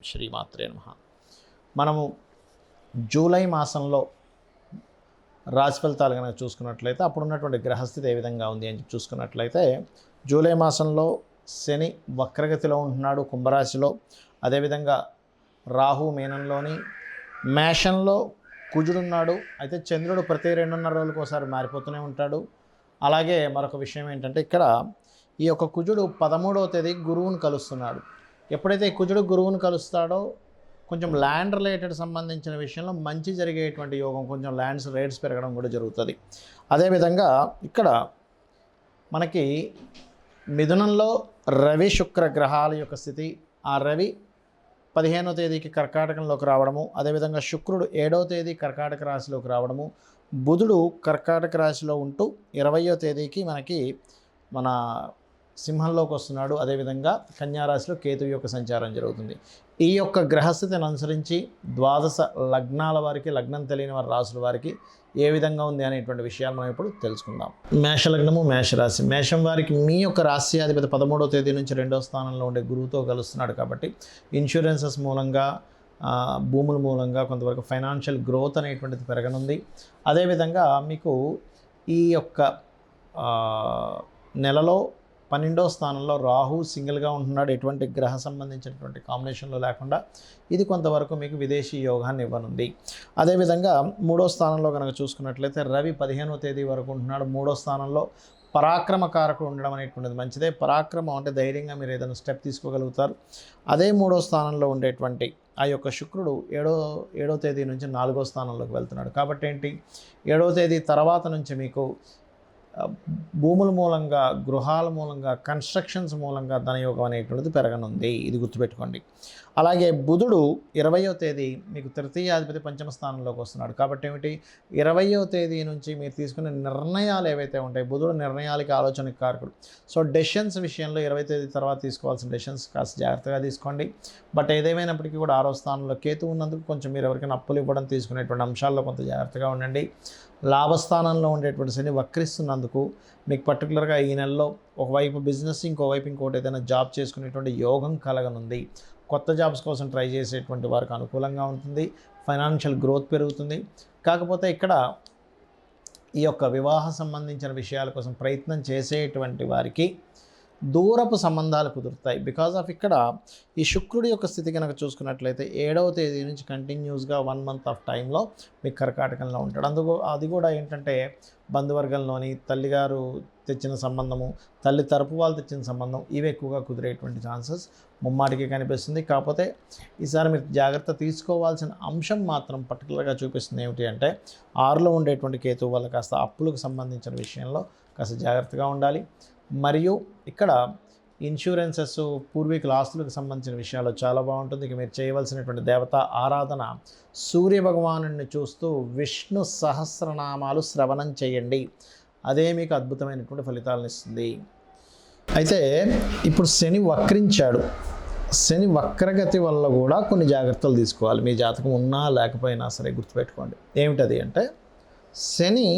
శ్రీమాత్రే నమః. మనము జూలై మాసంలో రాశి ఫలితాలు కనుక చూసుకున్నట్లయితే అప్పుడు ఉన్నటువంటి గ్రహస్థితి ఏ విధంగా ఉంది అని చూసుకున్నట్లయితే జూలై మాసంలో శని వక్రగతిలో ఉంటున్నాడు కుంభరాశిలో. అదేవిధంగా రాహు మీనంలోని, మేషంలో కుజుడున్నాడు. అయితే చంద్రుడు ప్రతి 2.5 రోజులకు ఒకసారి మారిపోతూనే ఉంటాడు. అలాగే మరొక విషయం ఏంటంటే ఇక్కడ ఈ యొక్క కుజుడు 13వ తేదీ గురువును కలుస్తున్నాడు. ఎప్పుడైతే కుజుడు గురువును కలుస్తాడో కొంచెం ల్యాండ్ రిలేటెడ్ సంబంధించిన విషయంలో మంచి జరిగేటువంటి యోగం, కొంచెం ల్యాండ్స్ రేట్స్ పెరగడం కూడా జరుగుతుంది. అదేవిధంగా ఇక్కడ మనకి మిథునంలో రవి శుక్ర గ్రహాల యొక్క స్థితి, ఆ రవి 15వ తేదీకి కర్కాటకంలోకి రావడము, అదేవిధంగా శుక్రుడు 7వ తేదీ కర్కాటక రాశిలోకి రావడము, బుధుడు కర్కాటక రాశిలో ఉంటూ 20వ తేదీకి మనకి మన సింహంలోకి వస్తున్నాడు. అదేవిధంగా కన్యారాశిలో కేతువు యొక్క సంచారం జరుగుతుంది. ఈ యొక్క గ్రహస్థితిని అనుసరించి ద్వాదశ లగ్నాల వారికి, లగ్నం తెలియని వారి రాశుల వారికి ఏ విధంగా ఉంది అనేటువంటి విషయాలు మనం ఇప్పుడు తెలుసుకుందాం. మేషలగ్నము, మేషరాశి. మేషం వారికి మీ యొక్క రాశి అధిపతి 13వ తేదీ నుంచి 2వ స్థానంలో ఉండే గురువుతో కలుస్తున్నాడు కాబట్టి ఇన్సూరెన్సెస్ మూలంగా, భూముల మూలంగా కొంతవరకు ఫైనాన్షియల్ గ్రోత్ అనేటువంటిది పెరగనుంది. అదేవిధంగా మీకు ఈ యొక్క నెలలో 12వ స్థానంలో రాహు సింగిల్గా ఉంటున్నాడు. ఎటువంటి గ్రహ సంబంధించినటువంటి కాంబినేషన్లో లేకుండా ఇది కొంతవరకు మీకు విదేశీ యోగాన్ని ఇవ్వనుంది. అదేవిధంగా 3వ స్థానంలో కనుక చూసుకున్నట్లయితే రవి 15వ తేదీ వరకు ఉంటున్నాడు. 3వ స్థానంలో పరాక్రమకారకుడు ఉండడం అనేటువంటిది మంచిదే. పరాక్రమం అంటే ధైర్యంగా మీరు ఏదైనా స్టెప్ తీసుకోగలుగుతారు. అదే 3వ స్థానంలో ఉండేటువంటి ఆ యొక్క శుక్రుడు 7వ తేదీ నుంచి 4వ స్థానంలోకి వెళ్తున్నాడు. కాబట్టి ఏంటి, 7వ తేదీ తర్వాత నుంచి మీకు భూముల మూలంగా, గృహాల మూలంగా, కన్స్ట్రక్షన్స్ మూలంగా ధనయోగం అనేటువంటిది పెరగనుంది. ఇది గుర్తుపెట్టుకోండి. అలాగే బుధుడు 20వ తేదీ మీకు తృతీయాధిపతి 5వ స్థానంలోకి వస్తున్నాడు. కాబట్టి ఏమిటి, 20వ తేదీ నుంచి మీరు తీసుకునే నిర్ణయాలు ఏవైతే ఉంటాయి, బుధుడు నిర్ణయాలకి, ఆలోచనకి కారకుడు. సో డెసిషన్స్ విషయంలో 20వ తేదీ తర్వాత తీసుకోవాల్సిన డెసిషన్స్ కాస్త జాగ్రత్తగా తీసుకోండి. బట్ ఏదేమైనప్పటికీ కూడా 6వ స్థానంలో కేతు ఉన్నందుకు కొంచెం మీరు ఎవరికైనా అప్పులు ఇవ్వడం, తీసుకునేటువంటి అంశాల్లో కొంత జాగ్రత్తగా ఉండండి. లాభస్థానంలో ఉండేటువంటి శని వక్రిస్తున్నందుకు మీకు పర్టికులర్గా ఈ నెలలో ఒకవైపు బిజినెస్, ఇంకోవైపు ఇంకోటి ఏదైనా జాబ్ చేసుకునేటువంటి యోగం కలగనుంది. కొత్త జాబ్స్ కోసం ట్రై చేసేటువంటి వారికి అనుకూలంగా ఉంటుంది. ఫైనాన్షియల్ గ్రోత్ పెరుగుతుంది. కాకపోతే ఇక్కడ ఈ యొక్క వివాహ సంబంధించిన విషయాల కోసం ప్రయత్నం చేసేటువంటి వారికి దూరపు సంబంధాలు కుదురుతాయి. బికాజ్ ఆఫ్ ఇక్కడ ఈ శుక్రుడి యొక్క స్థితి కనుక చూసుకున్నట్లయితే 7వ తేదీ నుంచి కంటిన్యూస్గా 1 మంత్ ఆఫ్ టైంలో మీకు కర్కాటకంలో ఉంటాడు. అది కూడా ఏంటంటే బంధువర్గంలోని తల్లిగారు తెచ్చిన సంబంధము, తల్లి తరపు వాళ్ళు తెచ్చిన సంబంధం, ఇవి ఎక్కువగా కుదిరేటువంటి ఛాన్సెస్ ముమ్మాటికి కనిపిస్తుంది. కాకపోతే ఈసారి మీరు జాగ్రత్త తీసుకోవాల్సిన అంశం మాత్రం పర్టికులర్గా చూపిస్తుంది ఏమిటి అంటే 6లో ఉండేటువంటి కేతువు వల్ల కాస్త అప్పులకు సంబంధించిన విషయంలో కాస్త జాగ్రత్తగా ఉండాలి. మరియు ఇక్కడ ఇన్సూరెన్సెస్, పూర్వీకుల ఆస్తులకు సంబంధించిన విషయాల్లో చాలా బాగుంటుంది. ఇక మీరు చేయవలసినటువంటి దేవతా ఆరాధన, సూర్య భగవానుడిని చూస్తూ విష్ణు సహస్రనామాలు శ్రవణం చేయండి. అదే మీకు అద్భుతమైనటువంటి ఫలితాలను ఇస్తుంది. అయితే ఇప్పుడు శని వక్రించాడు. శని వక్రగతి వల్ల కూడా కొన్ని జాగ్రత్తలు తీసుకోవాలి. మీ జాతకం ఉన్నా లేకపోయినా సరే గుర్తుపెట్టుకోండి. ఏమిటది అంటే శని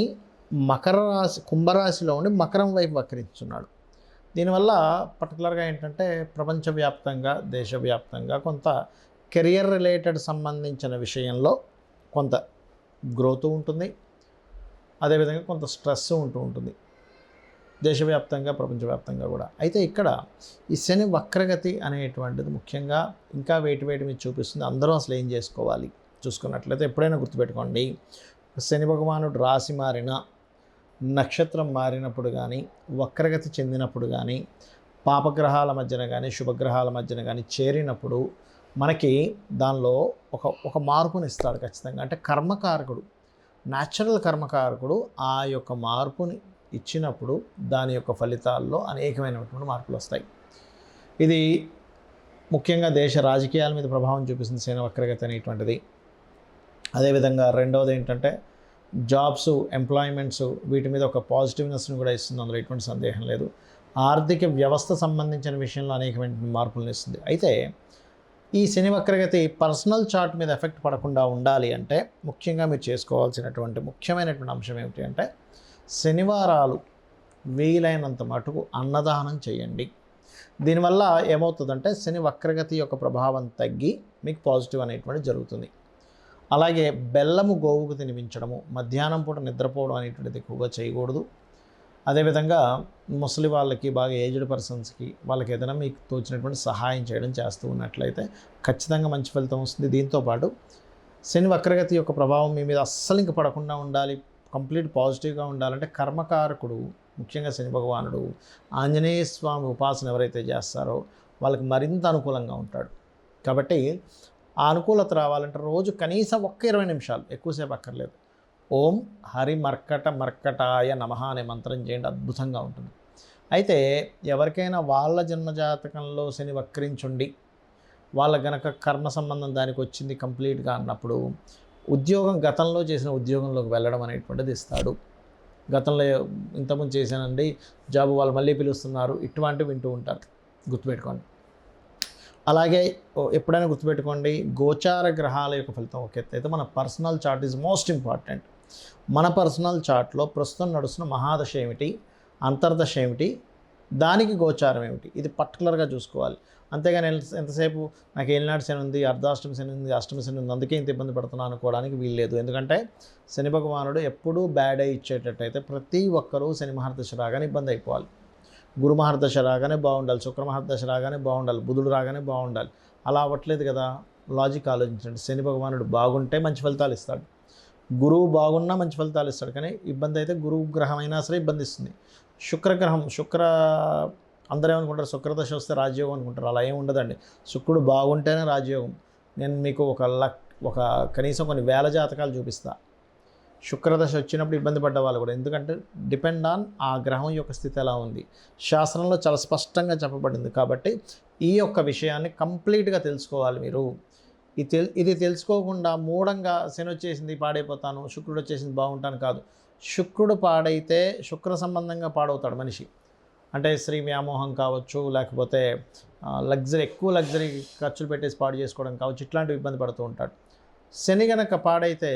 మకర రాశి, కుంభరాశిలో ఉండి మకరం వైపు వక్రించున్నాడు. దీనివల్ల పర్టికులర్గా ఏంటంటే ప్రపంచవ్యాప్తంగా, దేశవ్యాప్తంగా కొంత కెరియర్ రిలేటెడ్ సంబంధించిన విషయంలో కొంత గ్రోత్ ఉంటుంది. అదేవిధంగా కొంత స్ట్రెస్ ఉంటుంది దేశవ్యాప్తంగా, ప్రపంచవ్యాప్తంగా కూడా. అయితే ఇక్కడ ఈ శని వక్రగతి అనేటువంటిది ముఖ్యంగా ఇంకా వేటి మీద చూపిస్తుంది. అందరూ అసలు ఏం చేసుకోవాలి చూసుకున్నట్లయితే ఎప్పుడైనా గుర్తుపెట్టుకోండి, శని భగవానుడు రాశి మారిన, నక్షత్రం మారినప్పుడు కానీ, వక్రగతి చెందినప్పుడు కానీ, పాపగ్రహాల మధ్యన కానీ, శుభగ్రహాల మధ్యన కానీ చేరినప్పుడు మనకి దానిలో ఒక మార్పుని ఇస్తాడు ఖచ్చితంగా. అంటే కర్మకారకుడు, న్యాచురల్ కర్మకారకుడు ఆ యొక్క మార్పుని ఇచ్చినప్పుడు దాని యొక్క ఫలితాల్లో అనేకమైనటువంటి మార్పులు వస్తాయి. ఇది ముఖ్యంగా దేశ రాజకీయాల మీద ప్రభావం చూపిస్తుంది శని వక్రగతి అనేటువంటిది. అదేవిధంగా రెండవది ఏంటంటే జాబ్స్, ఎంప్లాయ్మెంట్స్, వీటి మీద ఒక పాజిటివ్నెస్ని కూడా ఇస్తుంది. అందులో ఎటువంటి సందేహం లేదు. ఆర్థిక వ్యవస్థ సంబంధించిన విషయంలో అనేకమైన మార్పులను ఇస్తుంది. అయితే ఈ శని వక్రగతి పర్సనల్ చార్ట్ మీద ఎఫెక్ట్ పడకుండా ఉండాలి అంటే ముఖ్యంగా మీరు చేసుకోవాల్సినటువంటి ముఖ్యమైనటువంటి అంశం ఏమిటి అంటే శనివారాలు వీలైనంత మటుకు అన్నదానం చేయండి. దీనివల్ల ఏమవుతుందంటే శని వక్రగతి యొక్క ప్రభావం తగ్గి మీకు పాజిటివ్ అనేటువంటి జరుగుతుంది. అలాగే బెల్లము గోవుకు తినిపించడము, మధ్యాహ్నం పూట నిద్రపోవడం అనేటువంటిది ఎక్కువగా చేయకూడదు. అదేవిధంగా ముసలి వాళ్ళకి, బాగా ఏజ్డ్ పర్సన్స్కి, వాళ్ళకి ఏదైనా మీకు తోచినటువంటి సహాయం చేయడం చేస్తూ ఉన్నట్లయితే ఖచ్చితంగా మంచి ఫలితం వస్తుంది. దీంతోపాటు శని వక్రగతి యొక్క ప్రభావం మీ మీద అస్సలు ఇంక పడకుండా ఉండాలి, కంప్లీట్ పాజిటివ్గా ఉండాలంటే కర్మకారకుడు, ముఖ్యంగా శని భగవానుడు, ఆంజనేయ స్వామి ఉపాసన ఎవరైతే చేస్తారో వాళ్ళకి మరింత అనుకూలంగా ఉంటాడు. కాబట్టి ఆ అనుకూలత రావాలంటే రోజు కనీసం 20 నిమిషాలు, ఎక్కువసేపు అక్కర్లేదు, ఓం హరి మర్కటాయ నమః అనే మంత్రం చేయండి, అద్భుతంగా ఉంటుంది. అయితే ఎవరికైనా వాళ్ళ జన్మజాతకంలో శని వక్రించుండి వాళ్ళ గనక కర్మ సంబంధం దానికి వచ్చింది కంప్లీట్గా అన్నప్పుడు ఉద్యోగం, గతంలో చేసిన ఉద్యోగంలోకి వెళ్ళడం అనేటువంటిది ఇస్తాడు. గతంలో ఇంతకుముందు చేశానండి జాబ్, వాళ్ళు మళ్ళీ పిలుస్తున్నారు, ఇటువంటివి వింటూ ఉంటారు, గుర్తుపెట్టుకోండి. అలాగే ఎప్పుడైనా గుర్తుపెట్టుకోండి, గోచార గ్రహాల యొక్క ఫలితం ఒక ఎత్తు అయితే మన personal chart is most important. మన పర్సనల్ చార్ట్లో ప్రస్తుతం నడుస్తున్న మహాదశ ఏమిటి, అంతర్దశ ఏమిటి, దానికి గోచారం ఏమిటి, ఇది పర్టికులర్గా చూసుకోవాలి. అంతేగాని ఎంతసేపు నాకు ఏలినాడు శని ఉంది, అర్ధాష్టమి శని ఉంది, అష్టమి శని ఉంది, అందుకే ఇంత ఇబ్బంది పడుతున్నాను అనుకోవడానికి వీల్లేదు. ఎందుకంటే శని భగవానుడు ఎప్పుడూ బ్యాడ్ అయి ఇచ్చేటట్టయితే ప్రతి ఒక్కరూ శని మహర్దశ రాగానే ఇబ్బంది అయిపోవాలి. గురు మహర్దశ రాగానే బాగుండాలి, శుక్ర మహర్దశ రాగానే బాగుండాలి, బుధుడు రాగానే బాగుండాలి. అలా అవ్వట్లేదు కదా. లాజిక్ ఆలోచించండి. శని భగవానుడు బాగుంటే మంచి ఫలితాలు ఇస్తాడు, గురువు బాగున్నా మంచి ఫలితాలు ఇస్తాడు. కానీ ఇబ్బంది అయితే గురువు గ్రహం అయినా సరే ఇబ్బంది ఇస్తుంది. శుక్రగ్రహం, అందరూ ఏమనుకుంటారు శుక్రదశ వస్తే రాజయోగం అనుకుంటారు. అలా ఏమి ఉండదండి. శుక్రుడు బాగుంటేనే రాజయోగం. నేను మీకు ఒక కనీసం కొన్ని వేల జాతకాలు చూపిస్తా. శుక్రదశ వచ్చినప్పుడు ఇబ్బంది పడ్డ వాళ్ళు కూడా, ఎందుకంటే డిపెండ్ ఆన్ ఆ గ్రహం యొక్క స్థితి ఎలా ఉంది. శాస్త్రంలో చాలా స్పష్టంగా చెప్పబడింది. కాబట్టి ఈ యొక్క విషయాన్ని కంప్లీట్గా తెలుసుకోవాలి మీరు. ఇది తెలుసుకోకుండా మూఢంగా శని వచ్చేసింది పాడైపోతాను, శుక్రుడు వచ్చేసింది బాగుంటాను కాదు. శుక్రుడు పాడైతే శుక్ర సంబంధంగా పాడవుతాడు మనిషి. అంటే స్త్రీ వ్యామోహం కావచ్చు, లేకపోతే ఎక్కువ లగ్జరీ ఖర్చులు పెట్టేసి పాడు చేసుకోవడం కావచ్చు, ఇట్లాంటివి ఇబ్బంది పడుతూ ఉంటాడు. శని గనక పాడైతే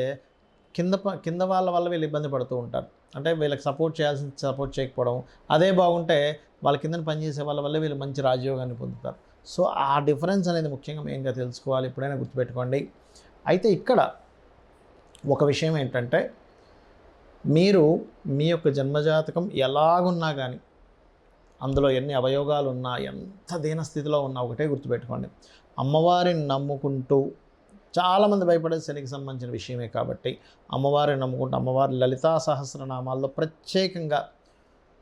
కింద వాళ్ళ వల్ల వీళ్ళు ఇబ్బంది పడుతూ ఉంటారు. అంటే వీళ్ళకి సపోర్ట్ చేయకపోవడం. అదే బాగుంటే వాళ్ళ కింద పనిచేసే వాళ్ళ వల్ల వీళ్ళు మంచి రాజయోగాన్ని పొందుతారు. సో ఆ డిఫరెన్స్ అనేది ముఖ్యంగా మెయిన్గా తెలుసుకోవాలి, ఎప్పుడైనా గుర్తుపెట్టుకోండి. అయితే ఇక్కడ ఒక విషయం ఏంటంటే, మీరు మీ యొక్క జన్మజాతకం ఎలాగున్నా కానీ, అందులో ఎన్ని అవయోగాలు ఉన్నా, ఎంత దీన స్థితిలో ఉన్నా, ఒకటే గుర్తుపెట్టుకోండి, అమ్మవారిని నమ్ముకుంటూ, చాలామంది భయపడేది శనికి సంబంధించిన విషయమే కాబట్టి అమ్మవారిని నమ్ముకుంటూ, అమ్మవారి లలితా సహస్రనామాల్లో ప్రత్యేకంగా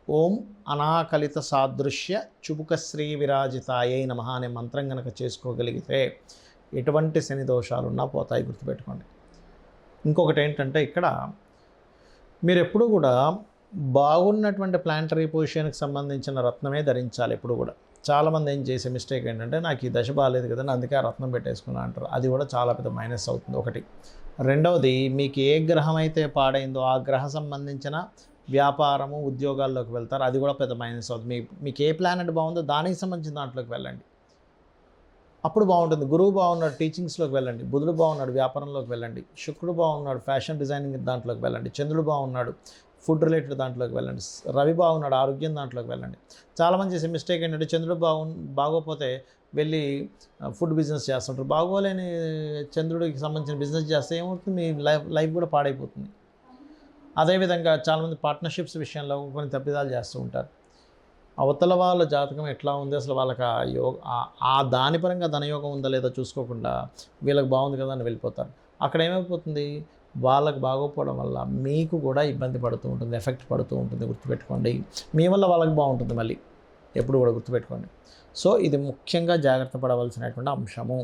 ఓం అనాకలిత సాదృశ్య చుబుక శ్రీ విరాజితాయై నమః అనే మంత్రం కనుక చేసుకోగలిగితే ఎటువంటి శని దోషాలున్నా పోతాయి, గుర్తుపెట్టుకోండి. ఇంకొకటి ఏంటంటే, ఇక్కడ మీరు ఎప్పుడూ కూడా బాగున్నటువంటి ప్లాంటరీ పొజిషన్కి సంబంధించిన రత్నమే ధరించాలి ఎప్పుడు కూడా. చాలామంది ఏం చేసే మిస్టేక్ ఏంటంటే, నాకు ఈ దశ బాగాలేదు కదండి అందుకే ఆ రత్నం పెట్టేసుకున్నా అంటారు. అది కూడా చాలా పెద్ద మైనస్ అవుతుంది, ఒకటి. రెండవది, మీకు ఏ గ్రహం అయితే పాడైందో ఆ గ్రహ సంబంధించిన వ్యాపారము, ఉద్యోగాల్లోకి వెళ్తారు, అది కూడా పెద్ద మైనస్ అవుతుంది. మీకు ఏ ప్లానెట్ బాగుందో దానికి సంబంధించిన దాంట్లోకి వెళ్ళండి, అప్పుడు బాగుంటుంది. గురువు బాగున్నాడు, టీచింగ్స్లోకి వెళ్ళండి. బుధుడు బాగున్నాడు, వ్యాపారంలోకి వెళ్ళండి. శుక్రుడు బాగున్నాడు, ఫ్యాషన్ డిజైనింగ్ దాంట్లోకి వెళ్ళండి. చంద్రుడు బాగున్నాడు, ఫుడ్ రిలేటెడ్ దాంట్లోకి వెళ్ళండి. రవి బాగున్నాడు, ఆరోగ్యం దాంట్లోకి వెళ్ళండి. చాలామంది చేసే మిస్టేక్ ఏంటంటే, చంద్రుడు బాగోపోతే వెళ్ళి ఫుడ్ బిజినెస్ చేస్తుంటారు. బాగోలేని చంద్రుడికి సంబంధించిన బిజినెస్ చేస్తే ఏమవుతుంది, మీ లైఫ్ కూడా పాడైపోతుంది. అదేవిధంగా చాలామంది పార్ట్నర్షిప్స్ విషయంలో కొన్ని తప్పిదాలు చేస్తూ ఉంటారు. అవతల వాళ్ళ జాతకం ఎట్లా ఉంది, అసలు వాళ్ళకి ఆ దాని పరంగా ధనయోగం ఉందా లేదా చూసుకోకుండా వీళ్ళకి బాగుంది కదా అని వెళ్ళిపోతారు. అక్కడ ఏమైపోతుంది, వాళ్ళకి బాగోపోవడం వల్ల మీకు కూడా ఇబ్బంది పడుతూ ఉంటుంది, ఎఫెక్ట్ పడుతూ ఉంటుంది, గుర్తుపెట్టుకోండి. మీ వల్ల వాళ్ళకి బాగుంటుంది మళ్ళీ, ఎప్పుడు కూడా గుర్తుపెట్టుకోండి. సో ఇది ముఖ్యంగా జాగ్రత్త పడవలసినటువంటి అంశము.